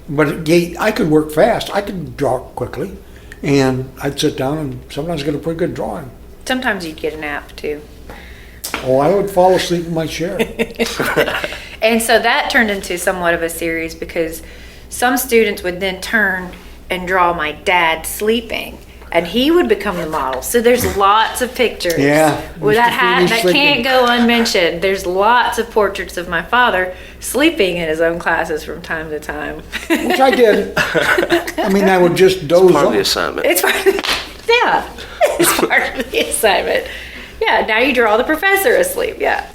But I could work fast. I could draw quickly, and I'd sit down and sometimes get a pretty good drawing. Sometimes you'd get a nap too. Oh, I would fall asleep in my chair. And so that turned into somewhat of a series, because some students would then turn and draw my dad sleeping, and he would become the model. So there's lots of pictures with that hat that can't go unmentioned. There's lots of portraits of my father sleeping in his own classes from time to time. Which I did. I mean, I would just doze Part of the off. assignment. It's part of it's part of the assignment. Yeah, now you draw the professor asleep. Yeah.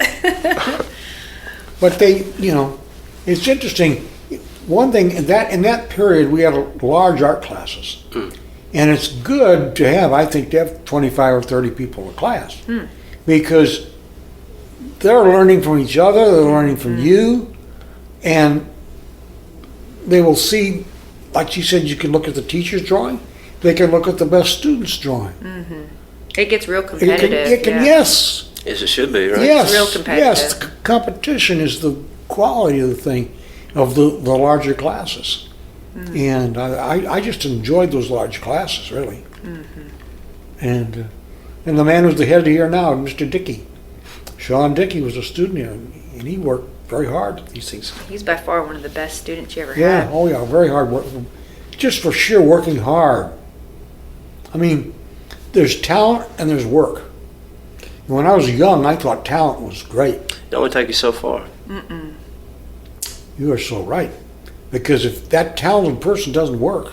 But it's interesting. One thing, in that period, we had large art classes. And it's good to have, I think, 25 or 30 people in class. Because they're learning from each other, they're learning from you, and they will see, like you said, you can look at the teacher's drawing, they can look at the best student's drawing. It gets real competitive. It can, yeah. yes. As it should be, right? Yes, real competitive. yes. Competition is the quality of the thing, of the larger classes. And I just enjoyed those large classes, really. And the man who's the head here now, Mr. Dickey. Sean Dickey was a student here, and he worked very hard at these things. He's by far one of the best students you ever Yeah, had. oh yeah, very hard work. Just for sheer working hard. I mean, there's talent and there's work. When I was young, I thought talent was great. It only take you so far. You are so right. Because if that talented person doesn't work,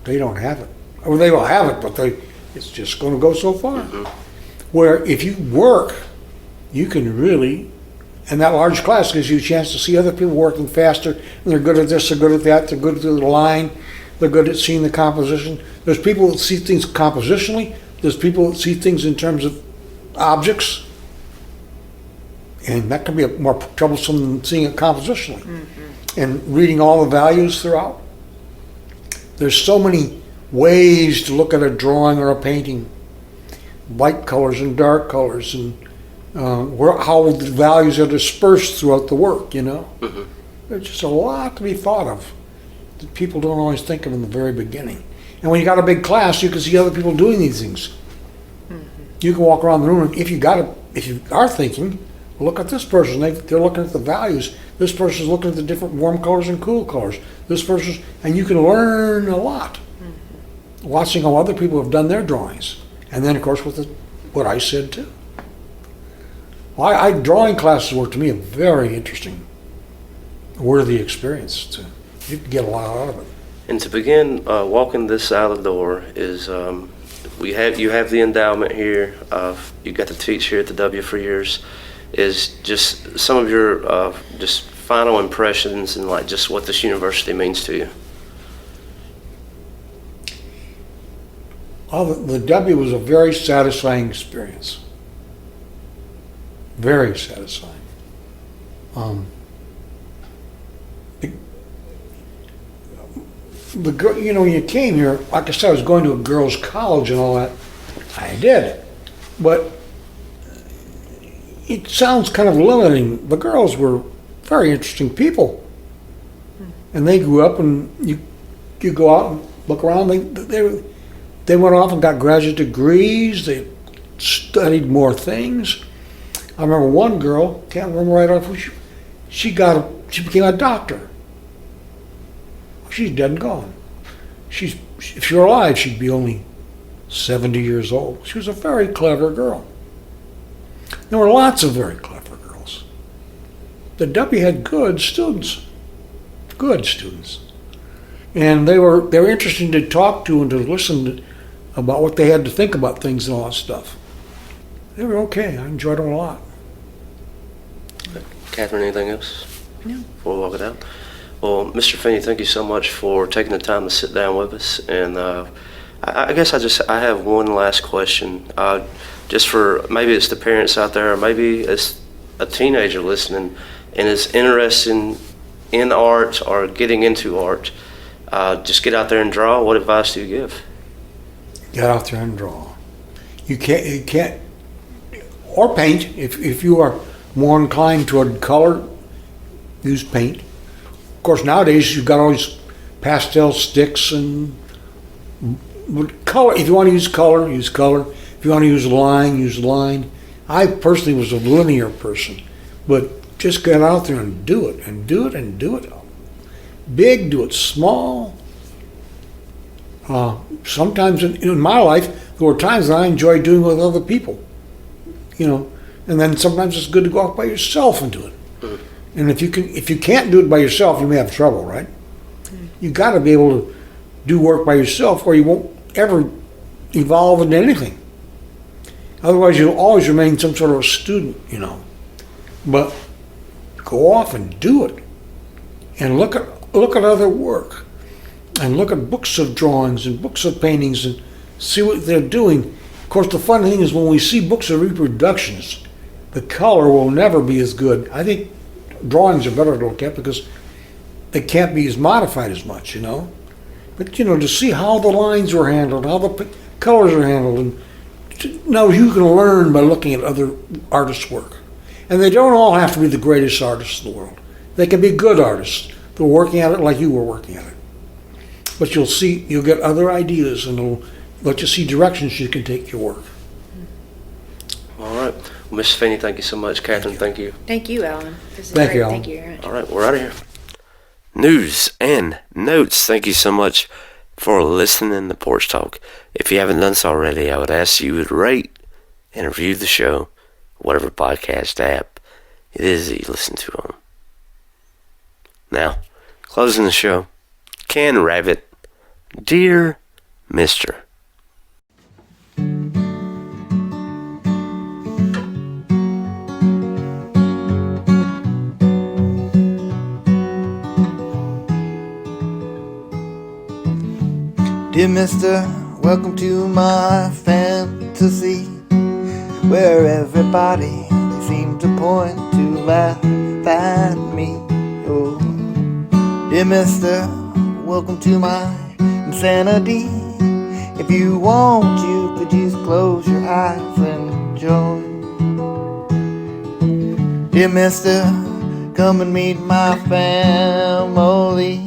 they don't have it. Or they will have it, but it's just going to go so far. Where if you work, you can really, and that large class gives you a chance to see other people working faster, and they're good at this, they're good at that, they're good at the line, they're good at seeing the composition. There's people that see things compositionally, there's people that see things in terms of objects, and that can be more troublesome than seeing it compositionally. And reading all the values throughout. There's so many ways to look at a drawing or a painting. Light colors and dark colors, and how the values are dispersed throughout the work, you know. There's just a lot to be thought of that people don't always think of in the very beginning. And when you got a big class, you can see other people doing these things. You can walk around the room, and if you are thinking, look at this person, they're looking at the values. This person's looking at the different warm colors and cool colors. This person's, and you can learn a lot watching how other people have done their drawings. And then, of course, with what I said too. Drawing classes were to me a very interesting, worthy experience. You can get a lot out of it. And to begin, walking this side of the door is you have the endowment here. You got to teach here at the W for years. Is just some of your just final impressions and like just what this university means to you. Well, the W was a very satisfying experience. Very satisfying. The girl, you know, when you came here, like I said, I was going to a girls' college and all that. I did, but it sounds kind of limiting. The girls were very interesting people, and they grew up. And you go out and look around. They went off and got graduate degrees. They studied more things. I remember one girl, can't remember right off who she became a doctor. She's dead and gone. If she were alive, she'd be only 70 years old. She was a very clever girl. There were lots of very clever girls. The W had good students. And they were interesting to talk to and to listen about what they had to think about things and all that stuff. They were okay. I enjoyed them a lot. Katherine, anything else? No. Before we walk it out? Well, Mr. Feeney, thank you so much for taking the time to sit down with us. And I guess I have one last question. Just for, maybe it's the parents out there, or maybe it's a teenager listening and is interested in art or getting into art. Just get out there and draw. What advice do you give? Get out there and draw. You can't, or paint. If you are more inclined toward color, use paint. Of course, nowadays you've got all these pastel sticks and color. If you want to use color, use color. If you want to use line, use line. I personally was a linear person, but just get out there and do it, and do it, and do it. Big, do it small. Sometimes in my life, there were times that I enjoyed doing with other people, you know, and then sometimes it's good to go out by yourself and do it. And if you can't do it by yourself, you may have trouble, right? You got to be able to do work by yourself, or you won't ever evolve into anything. Otherwise, you'll always remain some sort of a student, you know. But go off and do it, and look at other work, and look at books of drawings and books of paintings, and see what they're doing. Of course, the fun thing is when we see books of reproductions, the color will never be as good. I think drawings are better to look at because they can't be as modified as much, you know. But, you know, to see how the lines are handled, how the colors are handled, and now you can learn by looking at other artists' work. And they don't all have to be the greatest artists in the world. They can be good artists. They're working at it like you were working at it. But you'll get other ideas, and it'll let you see directions you can take your work. All right. Well, Mrs. Feeney, thank you so much. Catherine, thank you. Thank you, Alan. This is Thank great. you, Alan. Thank you very much. All right, we're out of here. News and notes. Thank you so much for listening to Porch Talk. If you haven't done so already, I would ask you to rate and review the show, whatever podcast app it is that you listen to on. Now, closing the show, Can Rabbit, Dear Mister. Dear mister, welcome to my fantasy, where everybody they seem to point to laugh at me. Oh, dear mister, welcome to my insanity. If you want, you could just close your eyes and join. Dear mister, come and meet my family,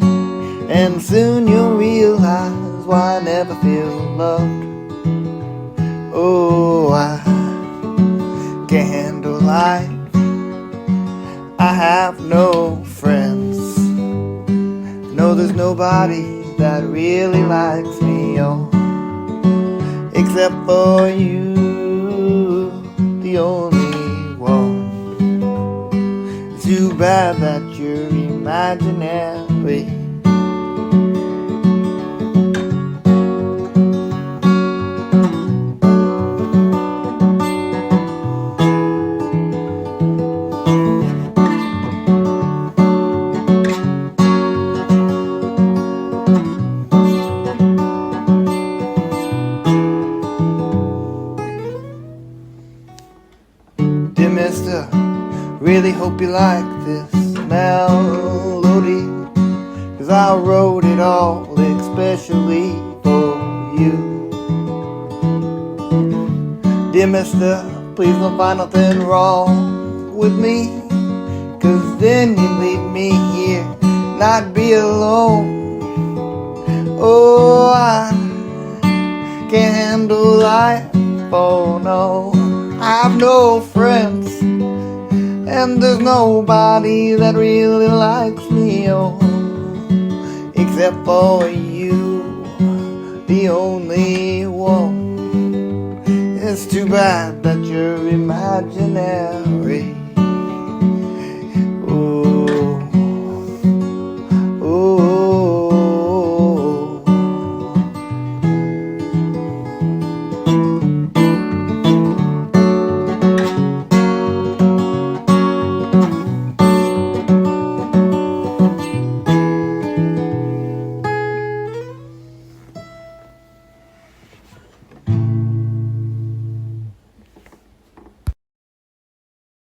and soon you'll realize why I never feel loved. Oh, candlelight, I have no friends. No, there's nobody that really likes me, oh, except for you, the only one. It's too bad that you're imaginary. Dear mister, really hope you like this melody, 'cause I wrote it all especially for you. Dear mister, please don't find nothing wrong with me, 'cause then you'd leave me here, not be alone. Oh, I can't handle life, oh no, I have no friends, and there's nobody that really likes me, oh, except for you, the only one. It's too bad that you're imaginary.